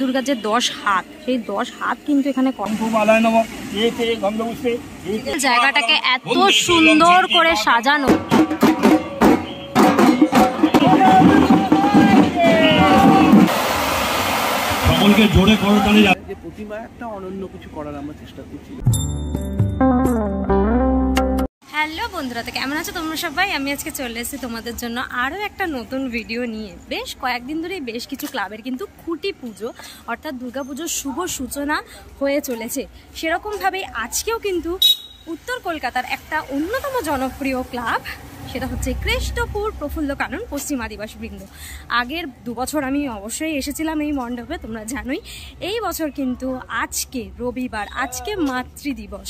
দুর্গার যে 10 হাত, সেই 10 হাত কিন্তু এখানে জায়গাটাকে এত সুন্দর করে সাজানো। সকলকে জোরে করতালি যে প্রতিমা একটা অনন্য কিছু করার আমরা চেষ্টা করছি। হ্যালো বন্ধুরা, তো কেমন আছো তোমরা সবাই? আমি আজকে চলে এসেছি তোমাদের জন্য আরও একটা নতুন ভিডিও নিয়ে। বেশ কয়েকদিন ধরেই বেশ কিছু ক্লাবের কিন্তু খুঁটি পুজো অর্থাৎ দুর্গাপুজোর শুভ সূচনা হয়ে চলেছে। সেরকমভাবেই আজকেও কিন্তু উত্তর কলকাতার একটা অন্যতম জনপ্রিয় ক্লাব, সেটা হচ্ছে কেষ্টপুর প্রফুল্ল কানন পশ্চিম আদিবাসী বৃন্দ। আগের 2 বছর আমি অবশ্যই এসেছিলাম এই মণ্ডপে, তোমরা জানোই। এই বছর কিন্তু আজকে রবিবার, আজকে মাতৃদিবস।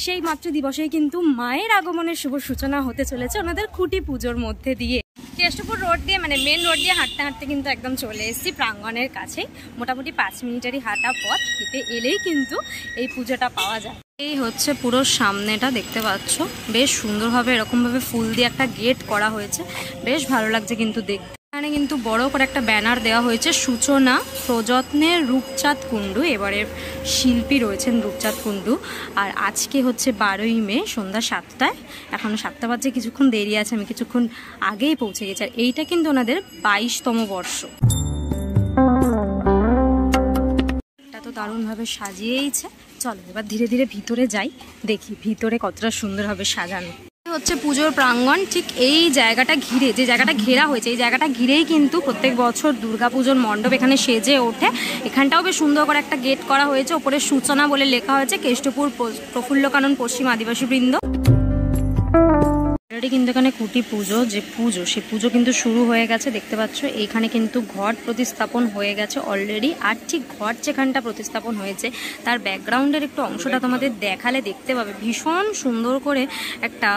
সেই মাতৃদিবসেই কিন্তু মায়ের আগমনের শুভ সূচনা হতে চলেছে ওনাদের খুঁটি পুজোর মধ্যে দিয়ে। কেষ্টপুর রোড দিয়ে মানে মেন রোড দিয়ে হাঁটতে হাঁটতে কিন্তু একদম চলে এসেছি প্রাঙ্গণের কাছে। মোটামুটি 5 মিনিটেরই হাঁটা পথ, হেঁটে এলেই কিন্তু এই পুজোটা পাওয়া যায়। এই হচ্ছে পুরো সামনেটা, দেখতে পাচ্ছ বেশ সুন্দরভাবে এরকমভাবে ফুল দিয়ে একটা গেট করা হয়েছে, বেশ ভালো লাগছে কিন্তু দেখতে। এখানে কিন্তু বড় করে একটা ব্যানার দেওয়া হয়েছে, সূচনা প্রযত্নের রূপচাঁদ কুণ্ডু। এবারে শিল্পী রয়েছেন রূপচাঁদ কুণ্ডু। আর আজকে হচ্ছে 12ই মে সন্ধ্যা 7টায়, এখনো 7টা বাজে কিছুক্ষণ দেরি আছে, আমি কিছুক্ষণ আগেই পৌঁছে গেছি। আর এইটা কিন্তু ওনাদের 22তম বর্ষ। এটা তো দারুণভাবে সাজিয়েইছে। চলো এবার ধীরে ধীরে ভিতরে যাই, দেখি ভিতরে কতটা সুন্দরভাবে সাজানো হচ্ছে পুজোর প্রাঙ্গণ। ঠিক এই জায়গাটা ঘিরে, যে জায়গাটা ঘেরা হয়েছে, এই জায়গাটা ঘিরেই কিন্তু প্রত্যেক বছর দুর্গাপুজোর মণ্ডপ এখানে সেজে ওঠে। এখানটাও বেশ সুন্দর করে একটা গেট করা হয়েছে, ওপরে সূচনা বলে লেখা হয়েছে কেষ্টপুর প্রফুল্ল কানন পশ্চিম আদিবাসী বৃন্দ। কিন্তু এখানে খুঁটি পুজো যে পুজো, সে পুজো কিন্তু শুরু হয়ে গেছে, দেখতে পাচ্ছ। এইখানে কিন্তু ঘট প্রতিস্থাপন হয়ে গেছে অলরেডি। আর ঠিক ঘট যেখানটা প্রতিস্থাপন হয়েছে তার ব্যাকগ্রাউন্ডের একটু অংশটা তোমাদের দেখালে দেখতে পাবে, ভীষণ সুন্দর করে একটা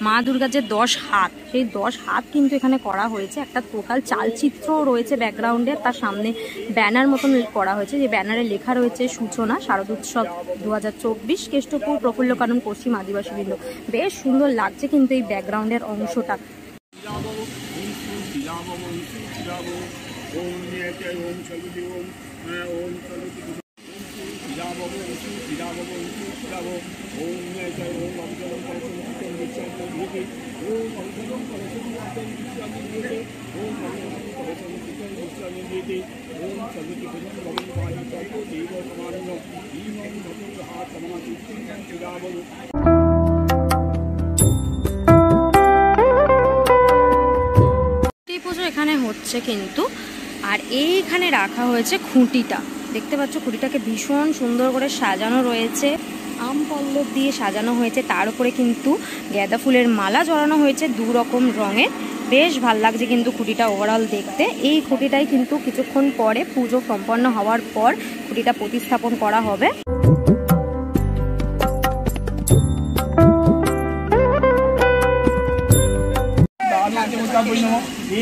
মা দুর্গার যে 10 হাত, সেই 10 হাত কিন্তু এখানে করা হয়েছে। একটা টোটাল চালচিত্র রয়েছে ব্যাকগ্রাউন্ডে, তার সামনে ব্যানার মতন করা হয়েছে, যে ব্যানারে লেখা রয়েছে সূচনা শারদোৎসব 2024 কেষ্টপুর প্রফুল্ল কানন পশ্চিম আদিবাসী বৃন্দ। বেশ সুন্দর লাগছে কিন্তু এই ব্যাকগ্রাউন্ডের অংশটা। পুজো এখানে হচ্ছে কিন্তু। আর এইখানে রাখা হয়েছে খুঁটিটা, দেখতে পাচ্ছ। খুঁটিটাকে ভীষণ সুন্দর করে সাজানো রয়েছে, আম পল্লব দিয়ে সাজানো হয়েছে। তার উপরে কিন্তু গাঁদা ফুলের মালা জড়ানো হয়েছে 2 রকম রঙের। বেশ ভাল লাগছে কিন্তু খুঁটিটা ওভারঅল দেখতে। এই খুঁটিটাই কিন্তু কিছুক্ষণ পরে পুজো সম্পন্ন হওয়ার পর খুঁটিটা প্রতিস্থাপন করা হবে।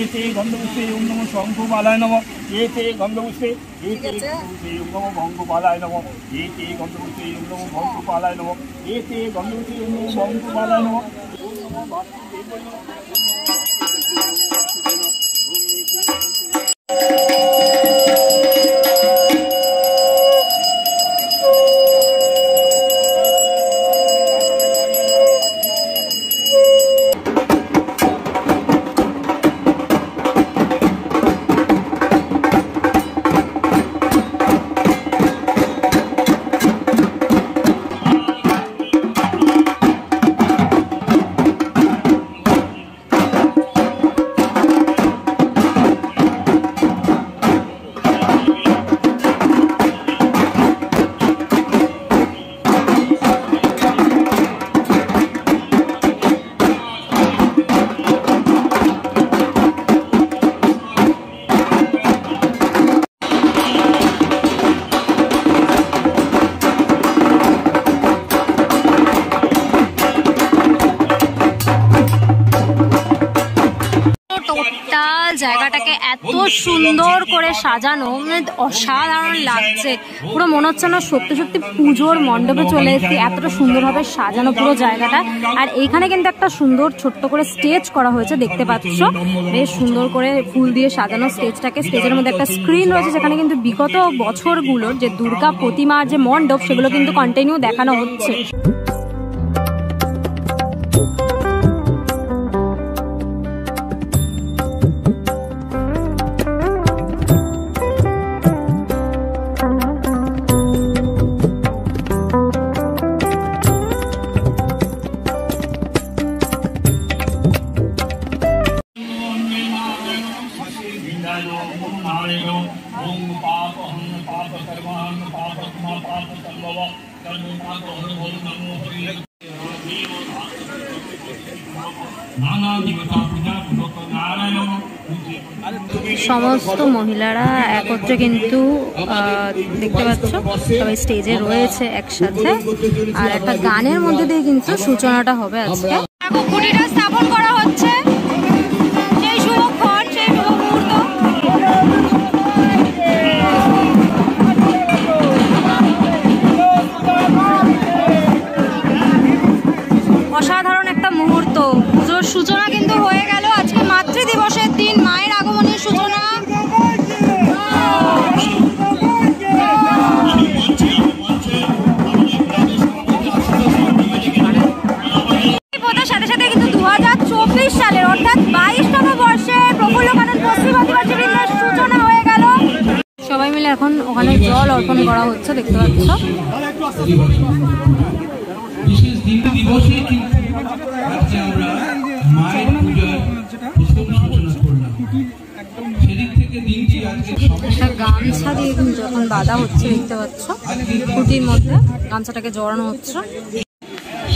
एते गन्धपुष्पे ओं नमो शङ्खमालाय नमः एते गन्धपुष्पे ओं नमो भङ्गपालाय नमः एते गन्धपुष्पे ओं नमो भङ्गपालाय नमः एते गन्धपुष्पे ओं नमो भङ्गपालाय नमः ओं नमो वासुदेवाय नमः। জায়গাটাকে এত সুন্দর করে সাজানো, মানে অসাধারণ লাগছে। পুরো মনে হচ্ছে না সত্যি সত্যি পুজোর মণ্ডপে চলে এসেছি, এতটা সুন্দরভাবে সাজানো পুরো জায়গাটা। আর এইখানে কিন্তু একটা সুন্দর ছোট্ট করে স্টেজ করা হয়েছে, দেখতে পাচ্ছ বেশ সুন্দর করে ফুল দিয়ে সাজানো স্টেজটাকে। স্টেজের মধ্যে একটা স্ক্রিন রয়েছে যেখানে কিন্তু বিগত বছরগুলোর যে দুর্গা প্রতিমার যে মণ্ডপ সেগুলো কিন্তু কন্টিনিউ দেখানো হচ্ছে। সমস্ত মহিলারা একত্রে কিন্তু দেখতে পাচ্ছ সবাই স্টেজে রয়েছে একসাথে, আর একটা গানের মধ্যে দিয়ে কিন্তু সূচনাটা হবে আজকে। খুঁটিটা স্থাপন করা হচ্ছে, সেই শুভক্ষণ, সেই শুভ মুহূর্ত। অসাধারণ একটা মুহূর্ত। পুজোর সূচনা কিন্তু হয়ে গেল। আজকে মাতৃ দিবসের দিন, মায়ের আগমনের সূচনা। সাথে সাথে কিন্তু 2024 সালের অর্থাৎ 22তম বর্ষে প্রফুল্লকানন পশ্চিম আদিবাসী বৃন্দের সূচনা হয়ে গেল। সবাই মিলে এখন ওখানে জল অর্পণ করা হচ্ছে, দেখতে পাচ্ছ। বিশেষ দিবসে কিন্তু আজকে আমরা মায়ের পূজার সূচনা করলাম। সেদিক থেকে দিনটি আজকে একটা গামছা দিয়ে কিন্তু যখন বাঁধা হচ্ছে, দেখতে পাচ্ছ খুঁটির মধ্যে গামছাটাকে জড়ানো হচ্ছে,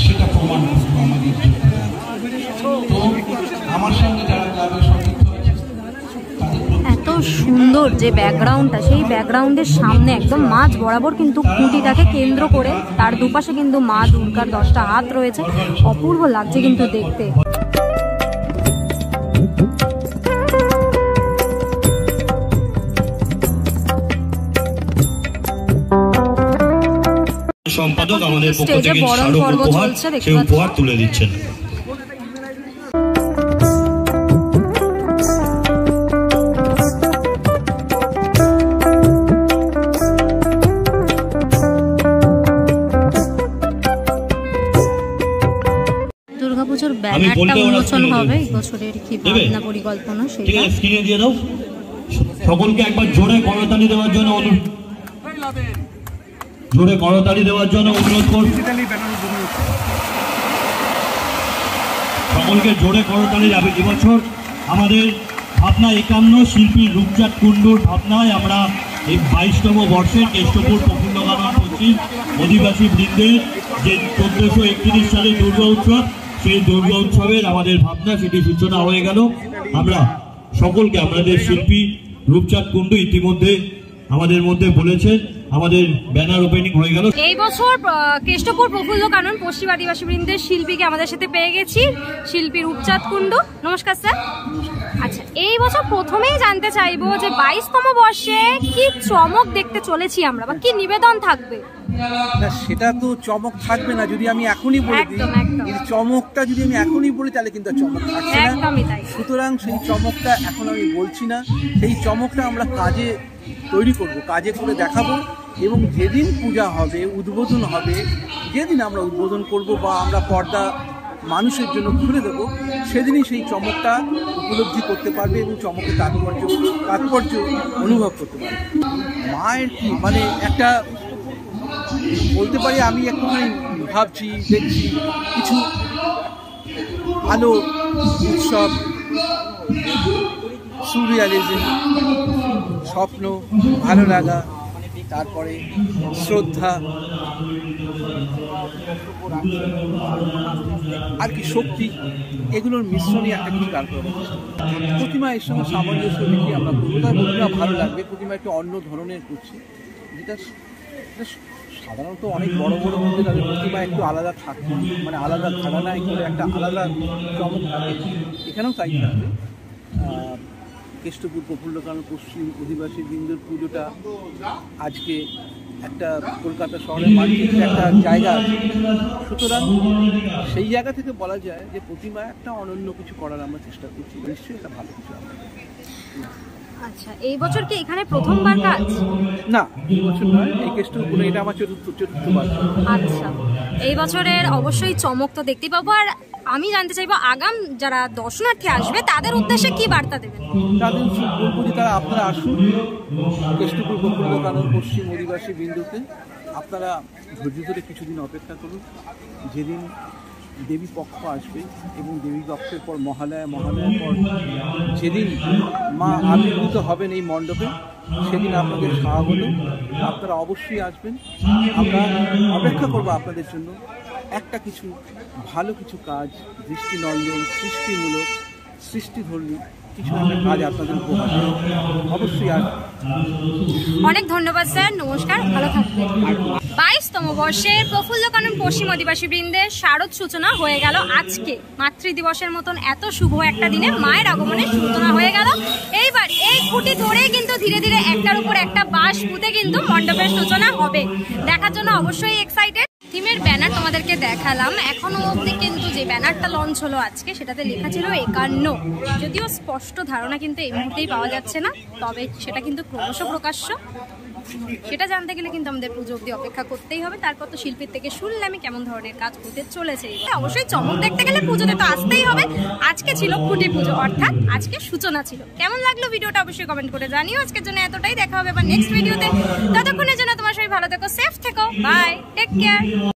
সেটা প্রমাণ করবো আমাদের জন্য। তো আমার সঙ্গে যারা ক্লাবের সদস্য আছে এত সুন্দর যে ব্যাকগ্রাউন্ডটা, সেই ব্যাকগ্রাউন্ডের সামনে একদম মাঝ বরাবর কিন্তু খুঁটিটাকে কেন্দ্র করে তার দুপাশে কিন্তু মা দুর্গার 10টা হাত রয়েছে। অপূর্ব লাগছে কিন্তু দেখতে। সম্পাদক আমাদের পক্ষ স্টেজে থেকে বরণ পর্ব চলছে, দেখতে সেই পাচ্ছ। উপহার তুলে দিচ্ছেন। দুর্গাপুজোর ব্যানারটা উন্মোচন হবে এই বছরের কি ভাবনা পরিকল্পনা সেটা ঠিক আছে, স্ক্রিনে দিয়ে দাও। সকলকে একবার জোরে করতালি দেওয়ার জন্য অনুরোধ করছি। সকলকে জোরে করতালি যাবে। এবছর আমাদের ভাবনা 51 শিল্পী রূপচাঁদ কুণ্ডুর ভাবনায় আমরা এই 22তম বর্ষের কেষ্টপুর প্রফুল্লকানন পশ্চিম অধিবাসী বৃন্দের যে 1431 সালে দুর্গা উৎসব, সেই দুর্গা উৎসবের আমাদের ভাবনা সেটি সূচনা হয়ে গেল। আমরা সকলকে আমাদের শিল্পী রূপচাঁদ কুণ্ডু ইতিমধ্যে আমাদের মধ্যে বলেছেন, আমাদের ব্যানার ওপেনিং হয়ে গেল। এই বছর কেষ্টপুর প্রফুল্লকানন পশ্চিম আদিবাসী বৃন্দের শিল্পীকে আমাদের সাথে পেয়ে গেছি, শিল্পী রূপচাঁদ কুণ্ডু। নমস্কার স্যার। আচ্ছা, এই বছর প্রথমেই জানতে চাইবো যে 22তম বর্ষে কি চমক দেখতে চলেছি আমরা, বা কি নিবেদন থাকবে? না, সেটা তো চমক থাকবে না যদি আমি এখনই বলে দিই। এই চমকটা যদি আমি এখনই বলি তাহলে কিন্তু চমক থাকবে না। সুতরাং সেই চমকটা এখন আমি বলছি না। সেই চমকটা আমরা কাজে তৈরি করব, কাজে করে দেখাবো। এবং যেদিন পূজা হবে, উদ্বোধন হবে, যেদিন আমরা উদ্বোধন করব বা আমরা পর্দা মানুষের জন্য খুলে দেব, সেদিনই সেই চমকটা উপলব্ধি করতে পারবে এবং চমকের তাৎপর্য অনুভব করতে পারবে। মায়ের কি মানে একটা বলতে পারি, আমি একটুখানি ভাবছি, দেখছি কিছু আলো উৎসব, সুরিয়ালিজম, স্বপ্ন, ভালো লাগা, তারপরে শ্রদ্ধা, আর কি শক্তি, এগুলোর মিশ্রণই একটা কিছু দাঁড় করানো। প্রতিমা এর সঙ্গে সামঞ্জস্য রেখে আমরা প্রতিমা ভালো লাগবে। প্রতিমা একটু অন্য ধরনের করছে, যেটা সাধারণত অনেক বড় বড় মধ্যে তাদের প্রতিমা একটু আলাদা থাকবে, মানে আলাদা ঘরানায় করে একটা আলাদা চমক থাকে, এখানেও তাই থাকবে। কেষ্টপুর প্রফুল্লকানন পশ্চিম অধিবাসী বৃন্দের পুজোটা আজকে একটা কলকাতা শহরের মাটিতে একটা জায়গা আছে। সুতরাং সেই জায়গা থেকে বলা যায় যে প্রতিমা একটা অনন্য কিছু করার আমরা চেষ্টা করছি, নিশ্চয়ই এটা ভালো কিছু হবে। আচ্ছা, এই বছর কি এখানে প্রথমবার কাজ? না, এই বছর নয়, এই কেষ্টপুর এটা আমার চতুর্থবার। আচ্ছা, এই বছরের অবশ্যই চমক তো দেখতে পাবো। আর আমি জানতে চাইবো আগাম যারা দর্শনার্থী আসবে তাদের উদ্দেশ্যে কি বার্তা দেবেন? তাদের বলবো যে তারা আপনারা আসুন কেষ্টপুর প্রফুল্লকানন পশ্চিম অধিবাসী বৃন্দকে, আপনারা ধৈর্য ধরে কিছুদিন অপেক্ষা করুন। যেদিন দেবী পক্ষ আসবে এবং দেবী পক্ষের পর মহালয়ার পর যেদিন মা আবির্ভূত হবেন এই মণ্ডপে, সেদিন আপনাদের স্বাগত। আপনারা অবশ্যই আসবেন, আমরা অপেক্ষা করবো আপনাদের জন্য। একটা কিছু ভালো কিছু কাজ, দৃষ্টিনন্দন, সৃষ্টিমূলক, সৃষ্টিধর্মী কিছু একটা কাজ আপনাদের উপহার অবশ্যই আসবে। অনেক ধন্যবাদ স্যার, নমস্কার, ভালো থাকবেন। 22তম বর্ষের প্রফুল্লকানন পশ্চিম অধিবাসী বৃন্দের শারদ সূচনা হয়ে গেল আজকে। মাতৃদিবসের মতন এত শুভ একটা দিনে মায়ের আগমনের সূচনা হয়ে গেল। এইবার এই খুঁটি ধরেই কিন্তু ধীরে ধীরে একটার উপর একটা বাঁশ পুঁতে কিন্তু মণ্ডপের সূচনা হবে। দেখার জন্য অবশ্যই এক্সাইটেড। থিমের ব্যানার তোমাদেরকে দেখালাম, এখনো অবধি কিন্তু যে ব্যানারটা লঞ্চ হলো আজকে সেটাতে লেখা ছিল 51। যদিও স্পষ্ট ধারণা কিন্তু এই মুহূর্তেই পাওয়া যাচ্ছে না, তবে সেটা কিন্তু ক্রমশ প্রকাশ্য। সেটা জানতে গেলে কিন্তু আমাদের পুজো অবধি অপেক্ষা করতেই হবে। তারপর তো শিল্পীর থেকে শুনলামই কেমন ধরনের কাজ হতে চলেছে। অবশ্যই চমক দেখতে গেলে পুজোতে তো আসতেই হবে। আজকে ছিল খুঁটি পুজো, অর্থাৎ আজকে সূচনা ছিল। কেমন লাগলো ভিডিওটা অবশ্যই কমেন্ট করে জানিও। আজকের জন্য এতটাই, দেখা হবে আবার নেক্সট ভিডিওতে। ততক্ষণের জন্য তোমার সবাই ভালো থেকো, সেফ থেকো, বাই, টেক কেয়ার।